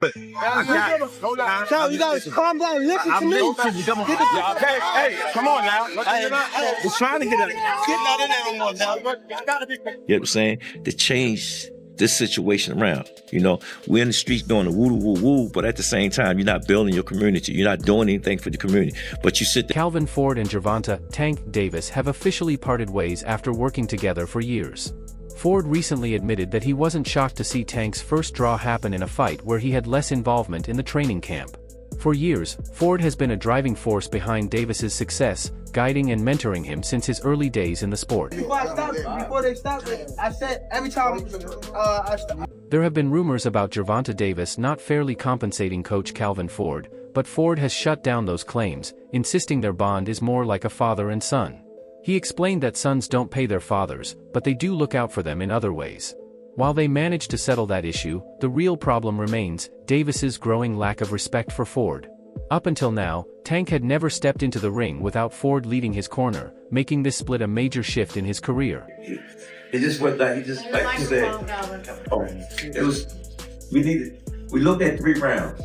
Child, you gotta calm down and listen to me. Hey, come on now. We're trying to get out in there no more now. You know what I'm saying? To change this situation around. You know, we're in the streets doing the woo-woo-woo, but at the same time, you're not building your community. You're not doing anything for the community. But you sit there. Calvin Ford and Gervonta "Tank" Davis have officially parted ways after working together for years. Ford recently admitted that he wasn't shocked to see Tank's first draw happen in a fight where he had less involvement in the training camp. For years, Ford has been a driving force behind Davis's success, guiding and mentoring him since his early days in the sport. Before they stopped it, I said every time I stopped. There have been rumors about Gervonta Davis not fairly compensating coach Calvin Ford, but Ford has shut down those claims, insisting their bond is more like a father and son. He explained that sons don't pay their fathers, but they do look out for them in other ways. While they managed to settle that issue, the real problem remains: Davis's growing lack of respect for Ford. Up until now, Tank had never stepped into the ring without Ford leading his corner, making this split a major shift in his career. It just went like, you said, we looked at 3 rounds.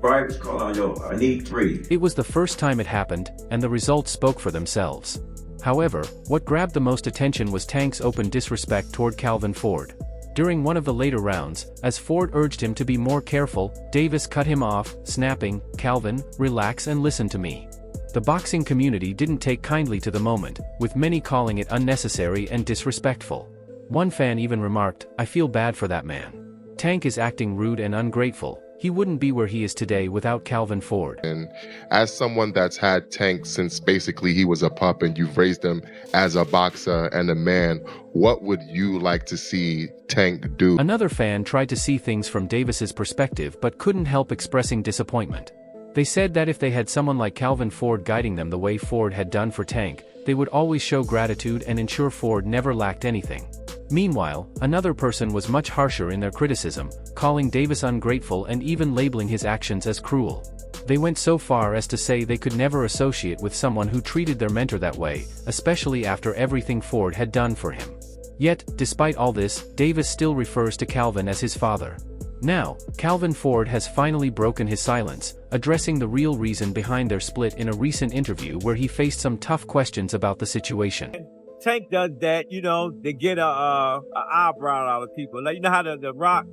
Brian was calling out, yo, I need 3. It was the first time it happened, and the results spoke for themselves. However, what grabbed the most attention was Tank's open disrespect toward Calvin Ford. During one of the later rounds, as Ford urged him to be more careful, Davis cut him off, snapping, "Calvin, relax and listen to me." The boxing community didn't take kindly to the moment, with many calling it unnecessary and disrespectful. One fan even remarked, "I feel bad for that man. Tank is acting rude and ungrateful. He wouldn't be where he is today without Calvin Ford." And as someone that's had Tank since basically he was a pup and you've raised him as a boxer and a man, what would you like to see Tank do? Another fan tried to see things from Davis's perspective but couldn't help expressing disappointment. They said that if they had someone like Calvin Ford guiding them the way Ford had done for Tank, they would always show gratitude and ensure Ford never lacked anything. Meanwhile, another person was much harsher in their criticism, calling Davis ungrateful and even labeling his actions as cruel. They went so far as to say they could never associate with someone who treated their mentor that way, especially after everything Ford had done for him. Yet, despite all this, Davis still refers to Calvin as his father. Now, Calvin Ford has finally broken his silence, addressing the real reason behind their split in a recent interview where he faced some tough questions about the situation. Tank does that, you know, to get a eyebrow out of people. Like, you know how the Rock,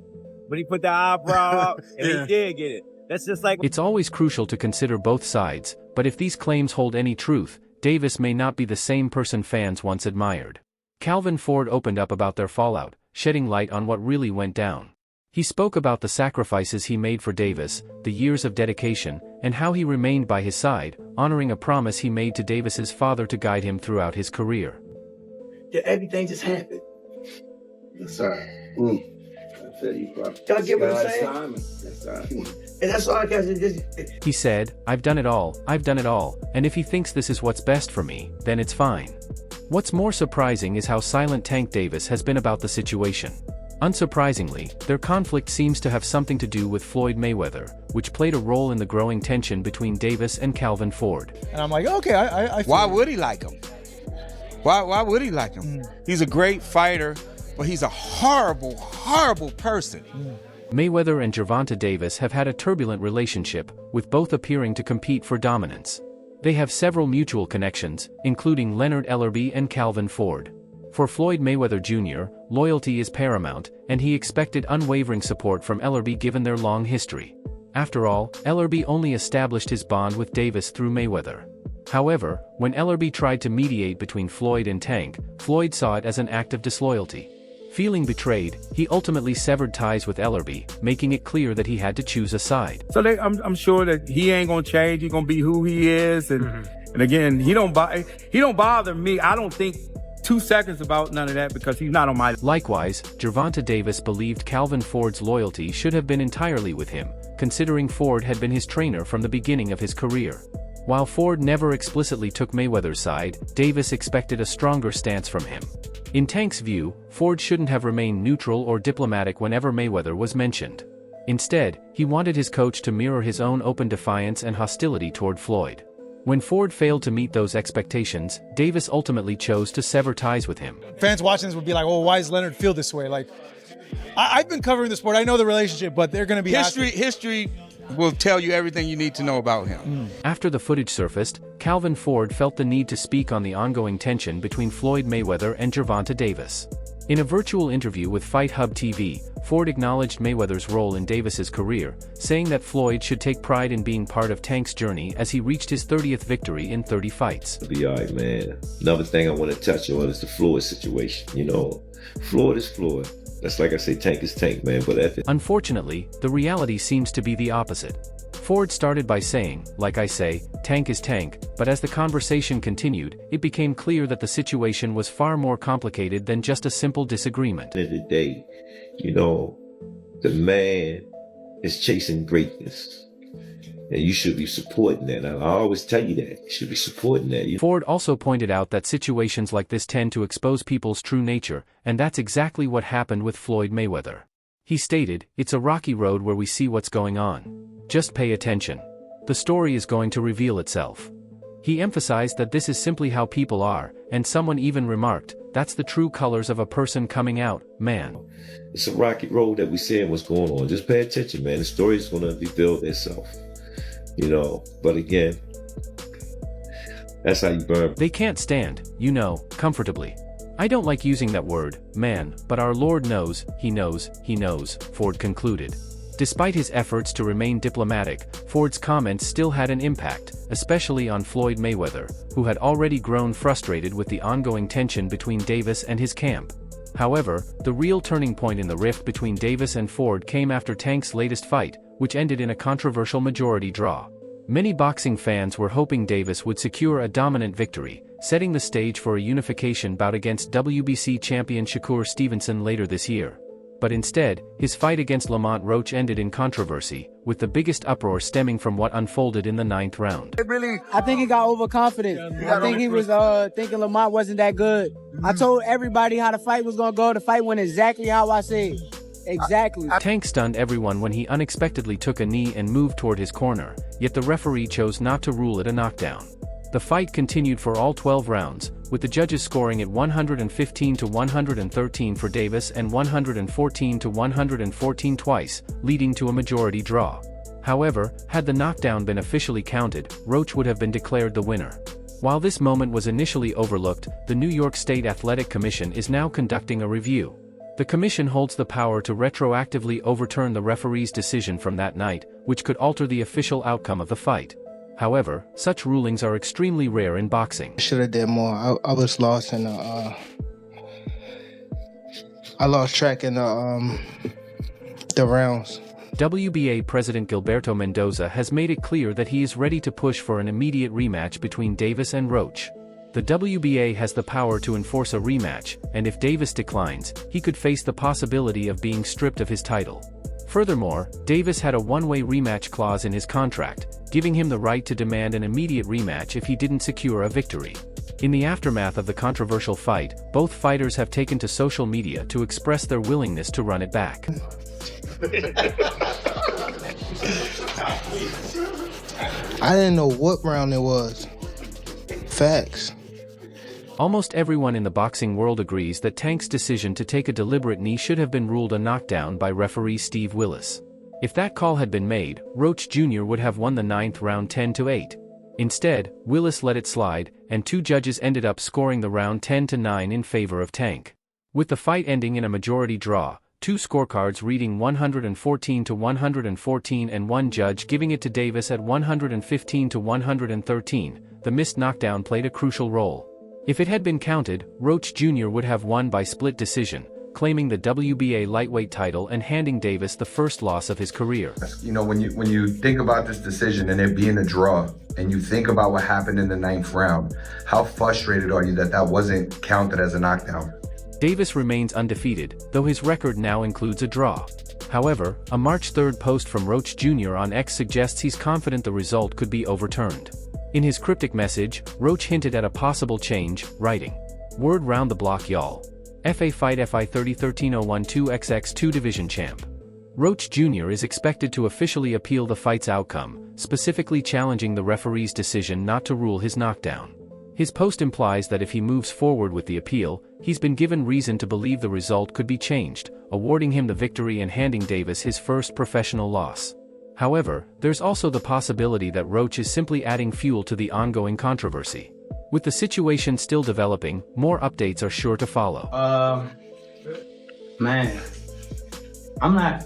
when he put the eyebrow up, and he did get it. That's just like... It's always crucial to consider both sides, but if these claims hold any truth, Davis may not be the same person fans once admired. Calvin Ford opened up about their fallout, shedding light on what really went down. He spoke about the sacrifices he made for Davis, the years of dedication, and how he remained by his side, honoring a promise he made to Davis's father to guide him throughout his career. Yeah, everything just happened. Yes, sir. I tell you, bro. Y'all get what I'm saying? Yes, sir. And that's all I got to do. He said, I've done it all, and if he thinks this is what's best for me, then it's fine. What's more surprising is how silent Tank Davis has been about the situation. Unsurprisingly, their conflict seems to have something to do with Floyd Mayweather, which played a role in the growing tension between Davis and Calvin Ford. And I'm like, okay, I Why would he like him? Why would he like him? He's a great fighter, but he's a horrible, horrible person. Mayweather and Gervonta Davis have had a turbulent relationship, with both appearing to compete for dominance. They have several mutual connections, including Leonard Ellerbe and Calvin Ford. For Floyd Mayweather Jr., loyalty is paramount, and he expected unwavering support from Ellerbe given their long history. After all, Ellerbe only established his bond with Davis through Mayweather. However, when Ellerbe tried to mediate between Floyd and Tank, Floyd saw it as an act of disloyalty. Feeling betrayed, he ultimately severed ties with Ellerbe, making it clear that he had to choose a side. So I'm sure that he ain't gonna change. He's gonna be who he is, and again, he don't bother me. I don't think 2 seconds about none of that because he's not on my. Likewise, Gervonta Davis believed Calvin Ford's loyalty should have been entirely with him, considering Ford had been his trainer from the beginning of his career. While Ford never explicitly took Mayweather's side, Davis expected a stronger stance from him. In Tank's view, Ford shouldn't have remained neutral or diplomatic whenever Mayweather was mentioned. Instead, he wanted his coach to mirror his own open defiance and hostility toward Floyd. When Ford failed to meet those expectations, Davis ultimately chose to sever ties with him. Fans watching this would be like, oh, why does Leonard feel this way? Like, I've been covering the sport. I know the relationship, but they're going to be History will tell you everything you need to know about him. After the footage surfaced, Calvin Ford felt the need to speak on the ongoing tension between Floyd Mayweather and Gervonta Davis. In a virtual interview with Fight Hub TV, Ford acknowledged Mayweather's role in Davis's career, saying that Floyd should take pride in being part of Tank's journey as he reached his 30th victory in 30 fights. It'll be all right, man. Another thing I want to touch on is the Floyd situation. You know, Floyd is Floyd. That's like I say, Tank is Tank, man. But unfortunately, the reality seems to be the opposite. Ford started by saying, like I say, Tank is Tank, but as the conversation continued, it became clear that the situation was far more complicated than just a simple disagreement. At the end of the day, you know, the man is chasing greatness. And you should be supporting that. I always tell you that. You should be supporting that. Ford also pointed out that situations like this tend to expose people's true nature, and that's exactly what happened with Floyd Mayweather. He stated, "It's a rocky road where we see what's going on. Just pay attention. The story is going to reveal itself." He emphasized that this is simply how people are, and someone even remarked, "That's the true colors of a person coming out, man." It's a rocky road that we seeing what's going on. Just pay attention, man. The story is going to reveal itself. You know, but again, that's how you burn. They can't stand, you know, comfortably. I don't like using that word, man, but our Lord knows, he knows, Ford concluded. Despite his efforts to remain diplomatic, Ford's comments still had an impact, especially on Floyd Mayweather, who had already grown frustrated with the ongoing tension between Davis and his camp. However, the real turning point in the rift between Davis and Ford came after Tank's latest fight, which ended in a controversial majority draw. Many boxing fans were hoping Davis would secure a dominant victory, setting the stage for a unification bout against WBC champion Shakur Stevenson later this year. But instead, his fight against Lamont Roach ended in controversy, with the biggest uproar stemming from what unfolded in the 9th round. I think he got overconfident. I think he was thinking Lamont wasn't that good. I told everybody how the fight was going to go. The fight went exactly how I said. Exactly. Tank stunned everyone when he unexpectedly took a knee and moved toward his corner, yet the referee chose not to rule it a knockdown. The fight continued for all 12 rounds, with the judges scoring it 115 to 113 for Davis and 114 to 114 twice, leading to a majority draw. However, had the knockdown been officially counted, Roach would have been declared the winner. While this moment was initially overlooked, the New York State Athletic Commission is now conducting a review. The commission holds the power to retroactively overturn the referee's decision from that night, which could alter the official outcome of the fight. However, such rulings are extremely rare in boxing. I should have did more. I was lost in I lost track in the rounds. WBA President Gilberto Mendoza has made it clear that he is ready to push for an immediate rematch between Davis and Roach. The WBA has the power to enforce a rematch, and if Davis declines, he could face the possibility of being stripped of his title. Furthermore, Davis had a one-way rematch clause in his contract, giving him the right to demand an immediate rematch if he didn't secure a victory. In the aftermath of the controversial fight, both fighters have taken to social media to express their willingness to run it back. I didn't know what round it was. Facts. Almost everyone in the boxing world agrees that Tank's decision to take a deliberate knee should have been ruled a knockdown by referee Steve Willis. If that call had been made, Roach Jr. would have won the 9th round 10-8. Instead, Willis let it slide, and two judges ended up scoring the round 10-9 in favor of Tank. With the fight ending in a majority draw, two scorecards reading 114-114 and one judge giving it to Davis at 115-113, the missed knockdown played a crucial role. If it had been counted, Roach Jr. would have won by split decision, claiming the WBA lightweight title and handing Davis the first loss of his career. You know, when you think about this decision and it being a draw, and you think about what happened in the 9th round, how frustrated are you that that wasn't counted as a knockdown? Davis remains undefeated, though his record now includes a draw. However, a March 3rd post from Roach Jr. on X suggests he's confident the result could be overturned. In his cryptic message, Roach hinted at a possible change, writing, "Word round the block y'all. FA fight FI 30-13-012XX2 division champ." Roach Jr. is expected to officially appeal the fight's outcome, specifically challenging the referee's decision not to rule his knockdown. His post implies that if he moves forward with the appeal, he's been given reason to believe the result could be changed, awarding him the victory and handing Davis his first professional loss. However, there's also the possibility that Roach is simply adding fuel to the ongoing controversy. With the situation still developing, more updates are sure to follow. Man, I'm not.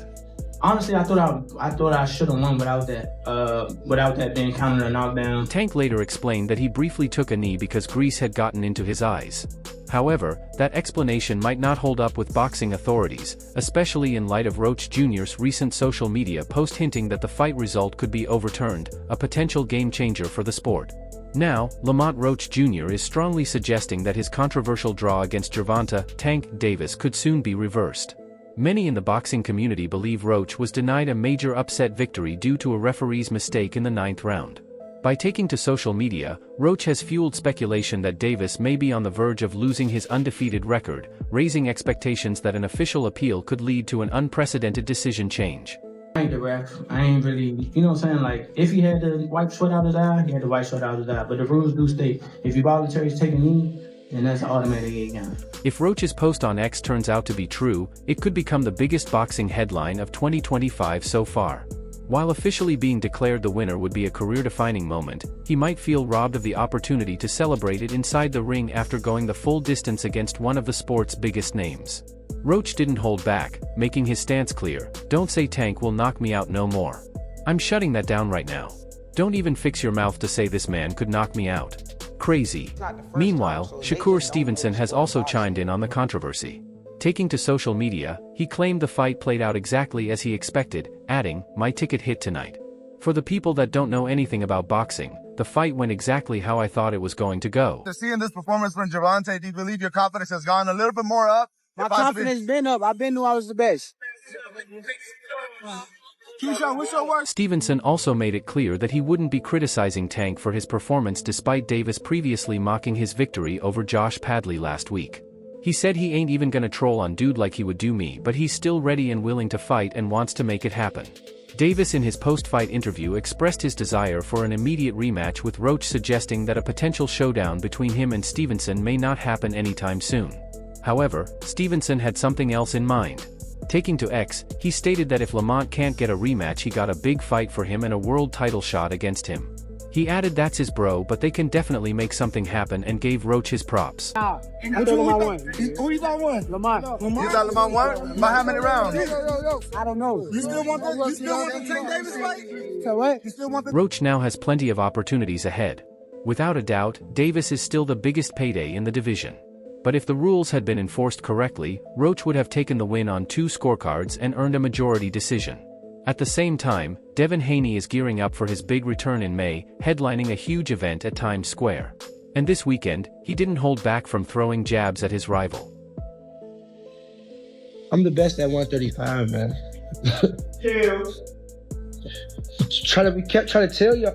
Honestly, I thought I should have won without that being counted a knockdown. Tank later explained that he briefly took a knee because grease had gotten into his eyes. However, that explanation might not hold up with boxing authorities, especially in light of Roach Jr.'s recent social media post hinting that the fight result could be overturned, a potential game changer for the sport. Now, Lamont Roach Jr. is strongly suggesting that his controversial draw against Gervonta "Tank" Davis could soon be reversed. Many in the boxing community believe Roach was denied a major upset victory due to a referee's mistake in the 9th round. By taking to social media, Roach has fueled speculation that Davis may be on the verge of losing his undefeated record, raising expectations that an official appeal could lead to an unprecedented decision change. I ain't the ref. I ain't really, you know what I'm saying? Like, if he had to wipe sweat out his eye, he had to wipe sweat out his eye. But the rules do state, if you voluntarily take a knee, then that's automatic again. If Roach's post on X turns out to be true, it could become the biggest boxing headline of 2025 so far. While officially being declared the winner would be a career-defining moment, he might feel robbed of the opportunity to celebrate it inside the ring after going the full distance against one of the sport's biggest names. Roach didn't hold back, making his stance clear: "Don't say Tank will knock me out no more. I'm shutting that down right now. Don't even fix your mouth to say this man could knock me out. Crazy." Meanwhile, Shakur Stevenson has also chimed in on the controversy. Taking to social media, he claimed the fight played out exactly as he expected, adding, "My ticket hit tonight. For the people that don't know anything about boxing, the fight went exactly how I thought it was going to go." Seeing this performance from Gervonta, do you believe your confidence has gone a little bit more up? My confidence been up. I've been knew I was the best. Stevenson also made it clear that he wouldn't be criticizing Tank for his performance despite Davis previously mocking his victory over Josh Padley last week. He said he ain't even gonna troll on dude like he would do me, but he's still ready and willing to fight and wants to make it happen. Davis in his post-fight interview expressed his desire for an immediate rematch, with Roach suggesting that a potential showdown between him and Stevenson may not happen anytime soon. However, Stevenson had something else in mind. Taking to X, he stated that if Lamont can't get a rematch, he got a big fight for him and a world title shot against him. He added that's his bro, but they can definitely make something happen, and gave Roach his props. Who you thought won? Lamont. You thought Lamont won? By how many rounds? I don't know. You still want the Tank Davis fight? So what? You still want the... Roach now has plenty of opportunities ahead. Without a doubt, Davis is still the biggest payday in the division. But if the rules had been enforced correctly, Roach would have taken the win on 2 scorecards and earned a majority decision. At the same time, Devin Haney is gearing up for his big return in May, headlining a huge event at Times Square. And this weekend, he didn't hold back from throwing jabs at his rival. I'm the best at 135, man. We kept trying to tell you.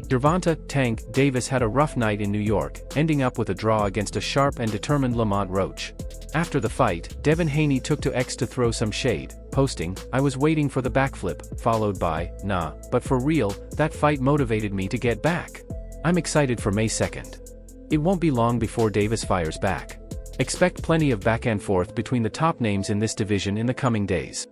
Gervonta "Tank" Davis had a rough night in New York, ending up with a draw against a sharp and determined Lamont Roach. After the fight, Devin Haney took to X to throw some shade, posting, "I was waiting for the backflip," followed by, "Nah, but for real, that fight motivated me to get back. I'm excited for May 2nd. It won't be long before Davis fires back. Expect plenty of back and forth between the top names in this division in the coming days."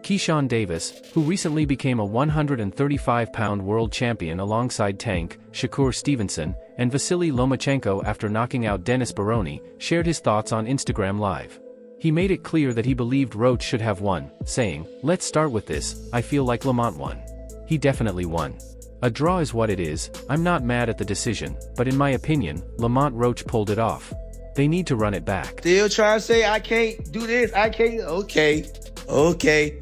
Keyshawn Davis, who recently became a 135-pound world champion alongside Tank, Shakur Stevenson, and Vasily Lomachenko after knocking out Dennis Baroni, shared his thoughts on Instagram Live. He made it clear that he believed Roach should have won, saying, "Let's start with this, I feel like Lamont won. He definitely won. A draw is what it is, I'm not mad at the decision, but in my opinion, Lamont Roach pulled it off. They need to run it back." Still trying to say I can't do this, I can't. Okay.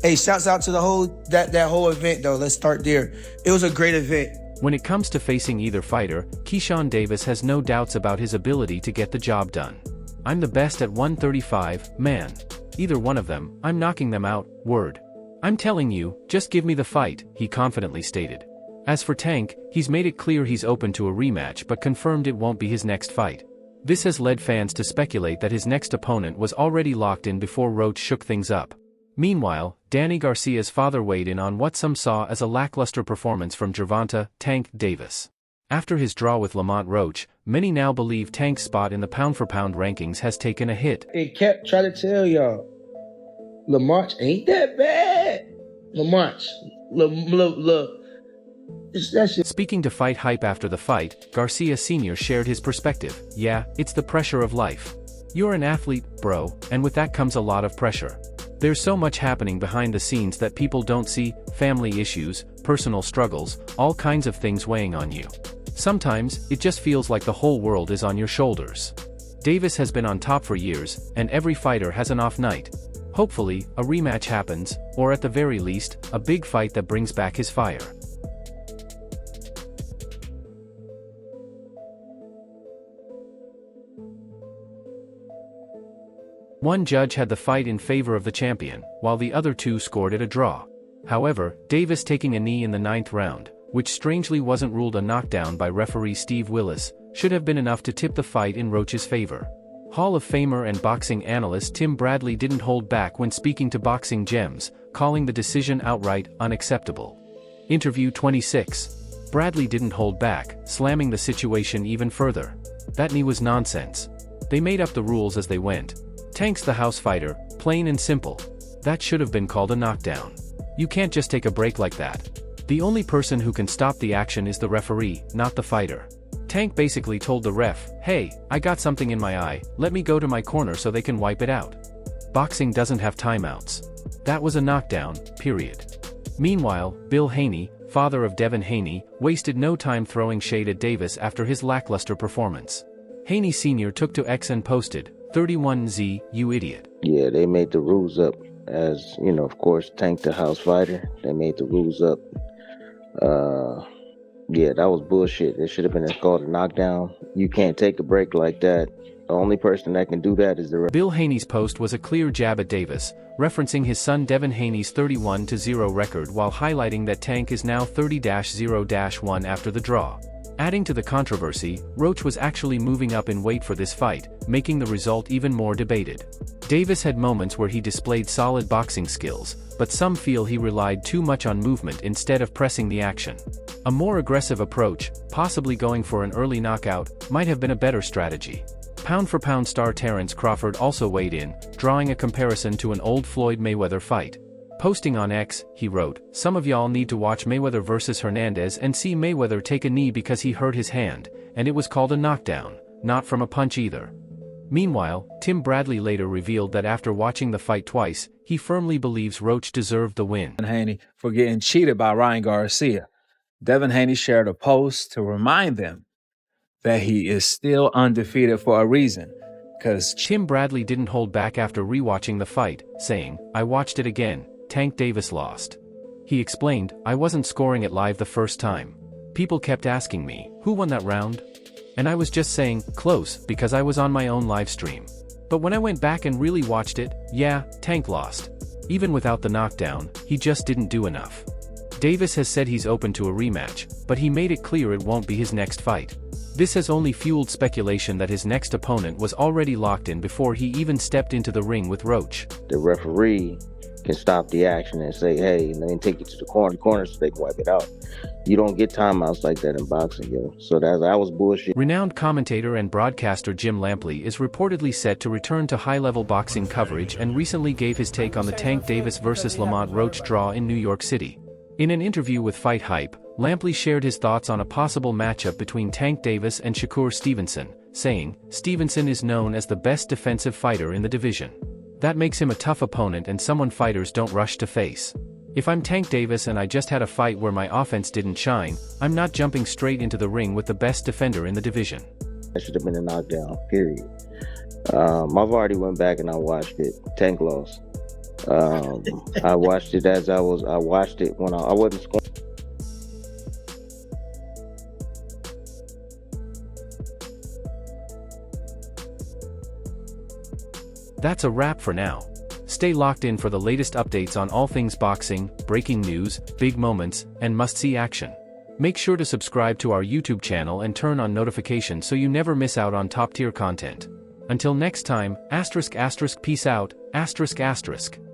Hey, shouts out to the whole that whole event though. Let's start there. It was a great event. When it comes to facing either fighter, Keyshawn Davis has no doubts about his ability to get the job done. "I'm the best at 135, man. Either one of them, I'm knocking them out, word. I'm telling you, just give me the fight," he confidently stated. As for Tank, he's made it clear he's open to a rematch but confirmed it won't be his next fight. This has led fans to speculate that his next opponent was already locked in before Roach shook things up. Meanwhile, Danny Garcia's father weighed in on what some saw as a lackluster performance from Gervonta "Tank" Davis. After his draw with Lamont Roach, many now believe Tank's spot in the pound-for-pound rankings has taken a hit. It kept trying to tell y'all, Lamont ain't that bad. Lamont, Speaking to Fight Hype after the fight, Garcia Sr. shared his perspective. "Yeah, it's the pressure of life. You're an athlete, bro, and with that comes a lot of pressure. There's so much happening behind the scenes that people don't see, family issues, personal struggles, all kinds of things weighing on you. Sometimes, it just feels like the whole world is on your shoulders." Davis has been on top for years, and every fighter has an off night. Hopefully, a rematch happens, or at the very least, a big fight that brings back his fire. One judge had the fight in favor of the champion, while the other two scored it a draw. However, Davis taking a knee in the 9th round, which strangely wasn't ruled a knockdown by referee Steve Willis, should have been enough to tip the fight in Roach's favor. Hall of Famer and boxing analyst Tim Bradley didn't hold back when speaking to Boxing Gems, calling the decision outright unacceptable. Interview 26. Bradley didn't hold back, slamming the situation even further. "That knee was nonsense. They made up the rules as they went. Tank's the house fighter, plain and simple. That should have been called a knockdown. You can't just take a break like that. The only person who can stop the action is the referee, not the fighter. Tank basically told the ref, 'Hey, I got something in my eye, let me go to my corner so they can wipe it out.' Boxing doesn't have timeouts. That was a knockdown, period." Meanwhile, Bill Haney, father of Devin Haney, wasted no time throwing shade at Davis after his lackluster performance. Haney Sr. took to X and posted, "31Z, you idiot." Yeah, they made the rules up as, of course, Tank the house fighter. They made the rules up. Yeah, that was bullshit. It should have been called a knockdown. You can't take a break like that. The only person that can do that is the Bill Haney's post was a clear jab at Davis, referencing his son Devin Haney's 31-0 record while highlighting that Tank is now 30-0-1 after the draw. Adding to the controversy, Roach was actually moving up in weight for this fight, making the result even more debated. Davis had moments where he displayed solid boxing skills, but some feel he relied too much on movement instead of pressing the action. A more aggressive approach, possibly going for an early knockout, might have been a better strategy. Pound-for-pound star Terrence Crawford also weighed in, drawing a comparison to an old Floyd Mayweather fight. Posting on X, he wrote, "Some of y'all need to watch Mayweather vs. Hernandez and see Mayweather take a knee because he hurt his hand, and it was called a knockdown, not from a punch either." Meanwhile, Tim Bradley later revealed that after watching the fight twice, he firmly believes Roach deserved the win. Haney for getting cheated by Ryan Garcia. Devin Haney shared a post to remind them that he is still undefeated for a reason. Because Tim Bradley didn't hold back after rewatching the fight, saying, "I watched it again. Tank Davis lost." He explained, "I wasn't scoring it live the first time. People kept asking me, who won that round? And I was just saying, close, because I was on my own live stream. But when I went back and really watched it, yeah, Tank lost. Even without the knockdown, he just didn't do enough." Davis has said he's open to a rematch, but he made it clear it won't be his next fight. This has only fueled speculation that his next opponent was already locked in before he even stepped into the ring with Roach. The referee can stop the action and say, "Hey, let me take you to the corner so they can wipe it out." You don't get timeouts like that in boxing, yo. So that was bullshit. Renowned commentator and broadcaster Jim Lampley is reportedly set to return to high-level boxing coverage and recently gave his take on the Tank Davis vs. Lamont Roach draw in New York City. In an interview with Fight Hype, Lampley shared his thoughts on a possible matchup between Tank Davis and Shakur Stevenson, saying, "Stevenson is known as the best defensive fighter in the division. That makes him a tough opponent and someone fighters don't rush to face. If I'm Tank Davis and I just had a fight where my offense didn't shine, I'm not jumping straight into the ring with the best defender in the division." That should have been a knockdown, period. I've already went back and I watched it. Tank lost. I watched it I watched it when I wasn't scoring. That's a wrap for now. Stay locked in for the latest updates on all things boxing, breaking news, big moments, and must-see action. Make sure to subscribe to our YouTube channel and turn on notifications so you never miss out on top-tier content. Until next time, ***, peace out, ***.